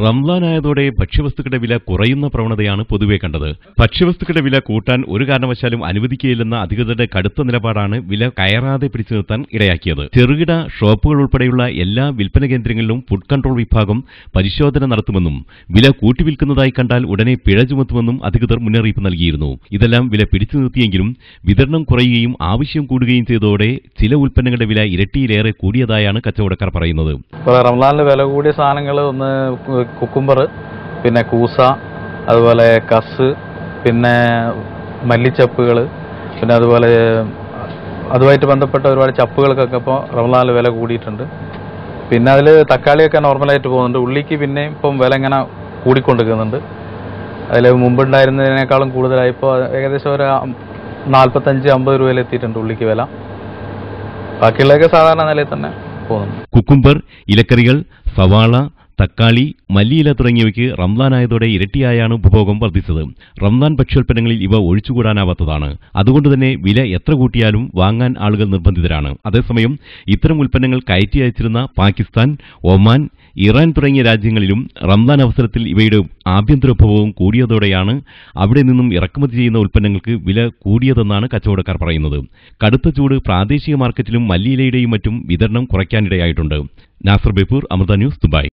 റംസാനായതോടെ ഭക്ഷ്യവസ്തുക്കളുടെ വില കുറയുന്ന പ്രവണതയാണ് പൊതുവെ കണ്ടത്. ഭക്ഷ്യവസ്തുക്കളുടെ വില കൂട്ടാൻ ഒരു കാരണവശാലും അനുവദിക്കുകയില്ലെന്ന അധികൃതരുടെ കടുത്ത നിലപാടാണ് വില കയറാതെ പിടിച്ചു നിർത്താൻ ഇടയാക്കിയത്. ചെറുകിട ഷോപ്പുകൾ ഉൾപ്പെടെയുള്ള എല്ലാ വിൽപ്പന കേന്ദ്രങ്ങളിലും ഫുഡ് കൺട്രോൾ വിഭാഗം പരിശോധന നടത്തുമെന്നും വില കൂട്ടിവിൽക്കുന്നതായി കണ്ടാൽ ഉടനെ പിഴ ചുമത്തുമെന്നും അധികൃതർ മുന്നറിയിപ്പ് നൽകിയിരുന്നു. ഇതെല്ലാം വില പിടിച്ചു നിർത്തിയെങ്കിലും വിതരണം കുറയുകയും ആവശ്യം കൂടുകയും ചെയ്തതോടെ ചില ഉൽപ്പന്നങ്ങളുടെ വില ഇരട്ടിയിലേറെ കൂടിയതായാണ് കച്ചവടക്കാർ പറയുന്നത്. റംസാനിൽ വില കൂടിയ സാധനങ്ങൾ ഒന്ന് കുക്കുംബർ, പിന്നെ കൂസ, അതുപോലെ കസ്, പിന്നെ മല്ലിച്ചപ്പുകൾ, പിന്നെ അതുപോലെ അതുമായിട്ട് ബന്ധപ്പെട്ട ഒരുപാട് ചപ്പുകൾക്കൊക്കെ ഇപ്പോൾ റംസാനിൽ വില കൂടിയിട്ടുണ്ട്. പിന്നെ അതിൽ തക്കാളിയൊക്കെ നോർമലായിട്ട് പോകുന്നുണ്ട്. ഉള്ളിക്ക് പിന്നെ ഇപ്പം വില ഇങ്ങനെ കൂടിക്കൊണ്ടിരിക്കുന്നുണ്ട്. അതിൽ മുമ്പുണ്ടായിരുന്നതിനേക്കാളും കൂടുതലായി ഇപ്പോൾ ഏകദേശം ഒരു 45-50 രൂപയിൽ എത്തിയിട്ടുണ്ട് ഉള്ളിക്ക് വില. ബാക്കിയുള്ളതൊക്കെ സാധാരണ നിലയിൽ തന്നെ പോകുന്നുണ്ട്. കുക്കുംബർ, ഇലക്കറികൾ, സവാള, തക്കാളി, മല്ലിയില തുടങ്ങിയവയ്ക്ക് റംസാനായതോടെ ഇരട്ടിയായാണ് ഉപഭോഗം വർദ്ധിച്ചത്. റംസാൻ ഭക്ഷ്യോൽപ്പന്നങ്ങളിൽ ഇവ ഒഴിച്ചുകൂടാനാവാത്തതാണ്. അതുകൊണ്ടുതന്നെ വില എത്ര കൂട്ടിയാലും വാങ്ങാൻ ആളുകൾ നിർബന്ധിതരാണ്. അതേസമയം ഇത്തരം ഉൽപ്പന്നങ്ങൾ കയറ്റി അയച്ചിരുന്ന പാകിസ്ഥാൻ, ഒമാൻ, ഇറാൻ തുടങ്ങിയ രാജ്യങ്ങളിലും റംസാൻ അവസരത്തിൽ ഇവയുടെ ആഭ്യന്തരോപഭോഗം കൂടിയതോടെയാണ് അവിടെ നിന്നും ഇറക്കുമതി ചെയ്യുന്ന ഉൽപ്പന്നങ്ങൾക്ക് വില കൂടിയതെന്നാണ് കച്ചവടക്കാർ പറയുന്നത്. കടുത്ത ചൂട് പ്രാദേശിക മാർക്കറ്റിലും മല്ലിയിലയുടെയും മറ്റും വിതരണം കുറയ്ക്കാനിടയായിട്ടുണ്ട്. Nasar Beypore, Amrita news, Dubai.